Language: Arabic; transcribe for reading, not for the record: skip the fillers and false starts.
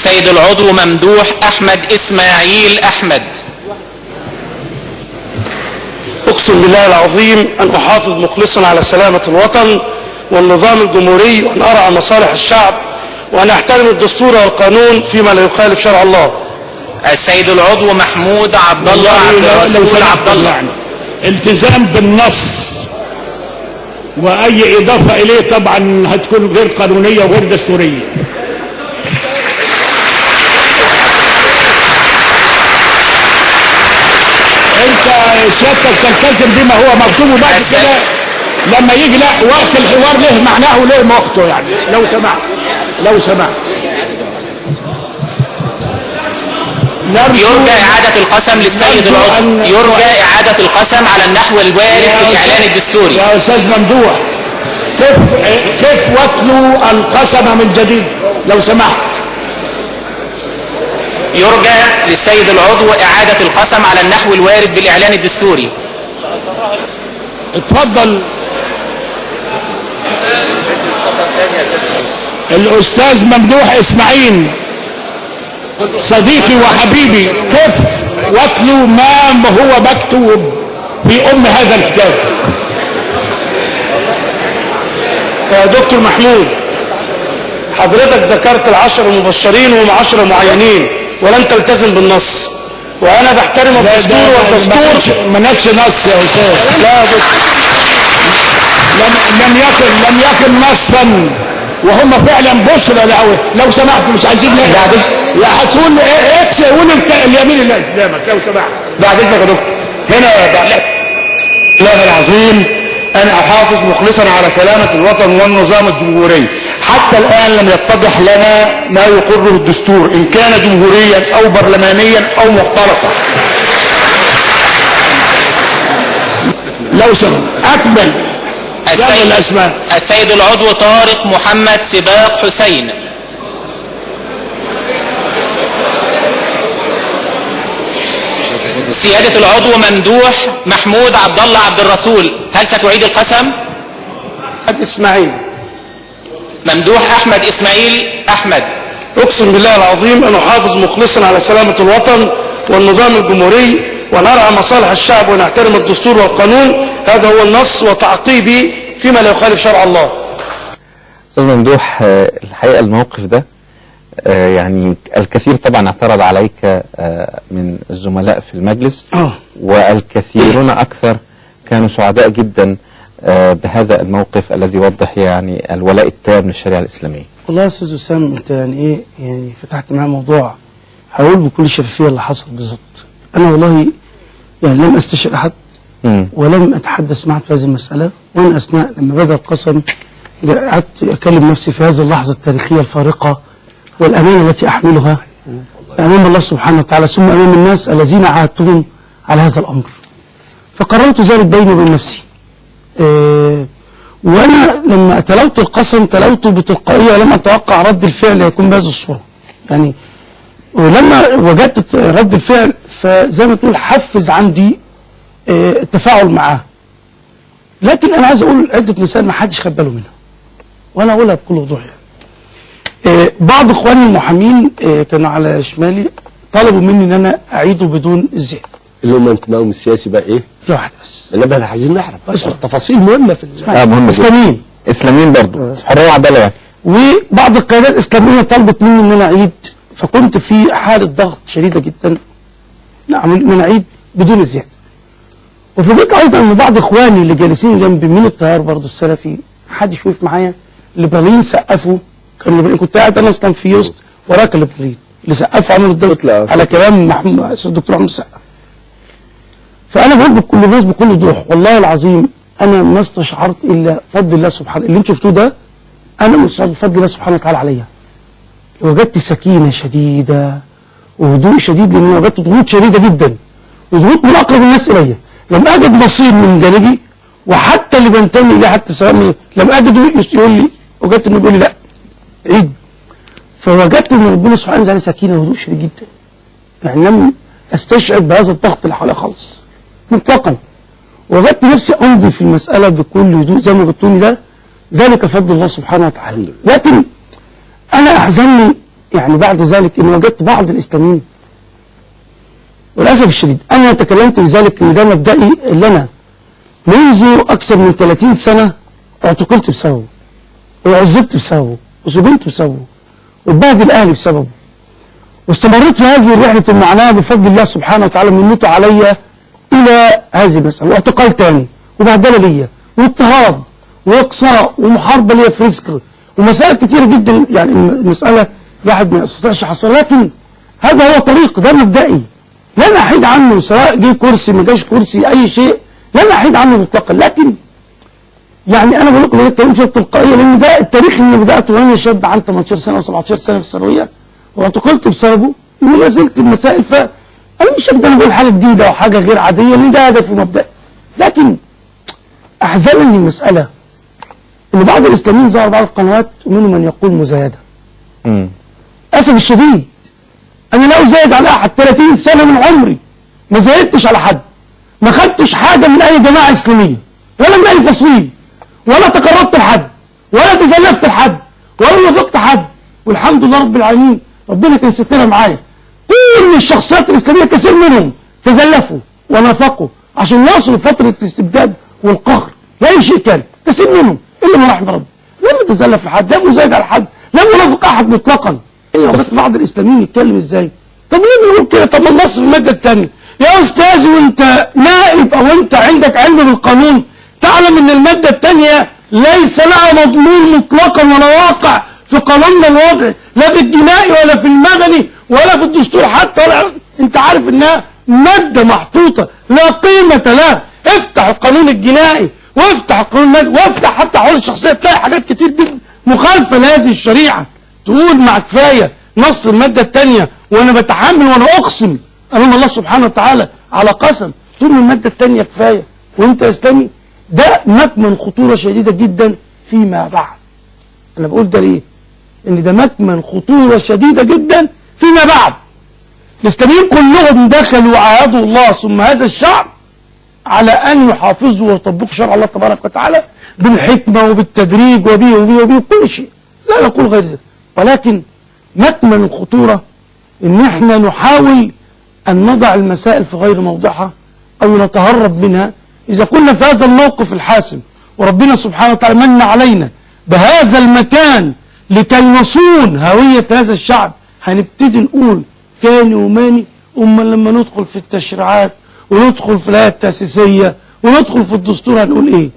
السيد العضو ممدوح أحمد إسماعيل أحمد. أقسم بالله العظيم أن أحافظ مخلصا على سلامة الوطن والنظام الجمهوري، وأن أرعى مصالح الشعب، وأن أحترم الدستور والقانون فيما لا يخالف شرع الله. السيد العضو محمود عبد الله عبد الرسول عبد الله. يعني التزام بالنص، وأي إضافة إليه طبعا هتكون غير قانونية وغير دستورية. انت سيادتك تلتزم بما هو مكتوب، وبعد كده لما يجي لا وقت الحوار له معناه وله وقته، يعني لو سمحت يرجى إعادة القسم للسيد العضو، يرجى إعادة القسم على النحو الوارد في الإعلان الدستوري. يا أستاذ ممدوح، كيف وتلوا القسم من جديد لو سمحت؟ يرجى للسيد العضو إعادة القسم على النحو الوارد بالإعلان الدستوري. اتفضل. الأستاذ ممدوح إسماعيل صديقي وحبيبي، كيف وتلوا ما هو مكتوب في هذا الكتاب؟ يا دكتور محمود، حضرتك ذكرت العشر المبشرين وهم 10 معينين ولم تلتزم بالنص، وانا بحترم الدستور والدستور. ما نفس نص يا استاذ. لا يا دكتور، لم يكن نصا، وهم فعلا بشرى. لو سمحت مش عايزين هتقول اكس، قول اليمين اللي اسلامك لو سمحت. بعد اذنك يا دكتور، هنا بعد الله العظيم أن أحافظ مخلصا على سلامة الوطن والنظام الجمهوري. حتى الآن لم يتضح لنا ما يقره الدستور، إن كان جمهوريا أو برلمانيا أو مختلطا. لو سمحت أكمل الأسماء. السيد العضو طارق محمد سباق حسين. سيادة العضو ممدوح محمود عبد الله عبد الرسول، هل ستعيد القسم؟ إسماعيل. ممدوح أحمد إسماعيل أحمد. أقسم بالله العظيم أن أحافظ مخلصا على سلامة الوطن والنظام الجمهوري، وأن أرعى مصالح الشعب، وأن أحترم الدستور والقانون. هذا هو النص وتعقيبي فيما لا يخالف شرع الله. أستاذ ممدوح، الحقيقة الموقف ده يعني الكثير طبعا اعترض عليك من الزملاء في المجلس، والكثيرون أكثر كانوا سعداء جدا بهذا الموقف الذي يوضح يعني الولاء التام للشريعة الإسلامية. والله يا أستاذ وسام، أنت يعني إيه، يعني فتحت معاه موضوع هقول بكل شفافية اللي حصل بالظبط. أنا والله يعني لم أستشر أحد ولم أتحدث معه في هذه المسألة، وأنا أثناء لما بدأ القسم قعدت أكلم نفسي في هذه اللحظة التاريخية الفارقة والأمانة التي أحملها أمام الله سبحانه وتعالى، ثم أمام الناس الذين عاهدتهم على هذا الأمر. فقررت ذلك بيني وبين نفسي. وأنا لما تلوت القسم تلوته بتلقائية، ولم أتوقع رد الفعل يكون بهذه الصورة. يعني ولما وجدت رد الفعل فزي ما تقول حفز عندي التفاعل معاه. لكن أنا عايز أقول عدة مسائل ما حدش خد باله منها، وأنا أقولها بكل وضوح. يعني بعض إخواني المحامين كانوا على شمالي طلبوا مني إن أنا أعيده بدون الزيادة. اللي هم انتمائهم السياسي بقى إيه؟ في واحد بس. لا بقى عايزين نعرف التفاصيل مهمة في إسلاميين. إسلاميين برضه، حرية وعدالة يعني. وبعض القيادات الإسلامية طلبت مني إن أنا أعيد، فكنت في حالة ضغط شديدة جدا إن أنا أعيد بدون زيادة. وفوجئت أيضا إن بعض إخواني اللي جالسين جنبي من التيار برضه السلفي، محدش وقف معايا، الليبراليين سقفوا. كنت قاعد أنا أصلا في وسط وراك الليبراليين اللي سقفوا عملوا الدور على كلام الدكتور محمود السقا. فأنا بقول بكل الناس بكل وضوح، والله العظيم أنا ما استشعرت إلا فضل الله سبحانه. اللي أنتم شفتوه ده أنا مستشعر بفضل الله سبحانه وتعالى عليا. وجدت سكينة شديدة وهدوء شديد، لأن وجدت ضغوط شديدة جدا وضغوط من أقرب الناس إلي. لم أجد نصيب من جانبي، وحتى اللي بنتمي إليه حتى سواء لم أجد يقول لي، وجدت إنه يقول لي لا عيد. فوجدت إن ربنا سبحانه وتعالى سكينة وهدوء شديد جدا. يعني لم أستشعر بهذا الضغط اللي حواليا خالص مطلقا. وجدت نفسي أمضي في المسألة بكل هدوء زي ما قلتوني ده، ذلك فضل الله سبحانه وتعالى. لكن أنا أحزنني يعني بعد ذلك ان وجدت بعض الاسلاميين، وللاسف الشديد انا تكلمت بذلك ان ده مبدئي اللي انا منذ اكثر من 30 سنه اعتقلت بسببه، وعذبت بسببه، وسجنت بسببه، واتبهدل اهلي بسببه، واستمريت في هذه الرحله المعاناه بفضل الله سبحانه وتعالى منته عليا الى هذه المساله، واعتقال تاني، وبهدله ليا، واضطهاد، واقصاء، ومحاربه ليا في رزق، ومسائل كثيره جدا. يعني المساله الواحد ما يستطيعش يحصل، لكن هذا هو طريق، ده مبدئي لن احيد عنه، سواء جه كرسي ما جاش كرسي اي شيء لن احيد عنه مطلقا. لكن يعني انا بقول لكم ده الكلام شيء تلقائيه، لان ده التاريخ اللي بداته وانا شاب عن 18 سنه او 17 سنه في الثانويه، واعتقلت بسببه، وما زلت المسائل. فانا مش شايف ده انا بقول حاجه جديده او حاجه غير عاديه، لان ده هدف ومبدئي. لكن احزنني المساله ان بعض الاسلاميين ظهر بعض القنوات ومنهم من يقول مزايده. اسف الشديد انا لا ازايد على احد، 30 سنه من عمري ما زايدتش على حد، ما خدتش حاجه من اي جماعه اسلاميه ولا من اي فصيل، ولا تقربت لحد، ولا تزلفت لحد، ولا وافقت حد، والحمد لله رب العالمين ربنا كان سترها معايا. كل الشخصيات الاسلاميه كثير منهم تزلفوا ونافقوا عشان يصلوا فتره الاستبداد والقهر لاي شيء كان، كثير منهم الا ما رحم ربي. لم يتزلف لحد، لم يزايد على حد، لم ينافق احد مطلقا. بس بعض الاسلاميين يتكلم ازاي؟ طب ليه بيقول كده؟ طب ما النص في الماده الثانيه يا استاذ، وانت نائب او انت عندك علم بالقانون تعلم ان الماده الثانيه ليس لها مضمون مطلقا ولا واقع في قانوننا الوضعي، لا في الجنائي ولا في المدني ولا في الدستور حتى، ولا انت عارف انها ماده محطوطه لا قيمه لها. افتح القانون الجنائي وافتح القانون المدني وافتح حتى حول الشخصيه، تلاقي حاجات كتير جدا مخالفه لهذه الشريعه. تقول مع كفايه نص الماده الثانيه، وانا بتحمل وانا اقسم امام الله سبحانه وتعالى على قسم، تقول من الماده الثانيه كفايه وانت اسلامي. ده مكمن خطوره شديده جدا فيما بعد. انا بقول ده ليه؟ ان ده مكمن خطوره شديده جدا فيما بعد. الاسلاميين كلهم دخلوا وعاهدوا الله ثم هذا الشعب على ان يحافظوا ويطبقوا شرع الله تبارك وتعالى بالحكمه وبالتدريج وبه كل شيء، لا نقول غير ذلك. ولكن مكمن الخطوره ان احنا نحاول ان نضع المسائل في غير موضعها او نتهرب منها. اذا كنا في هذا الموقف الحاسم وربنا سبحانه وتعالى من علينا بهذا المكان لكي نصون هويه هذا الشعب، هنبتدي نقول كاني وماني. لما ندخل في التشريعات وندخل في الآية التأسيسية وندخل في الدستور هنقول ايه؟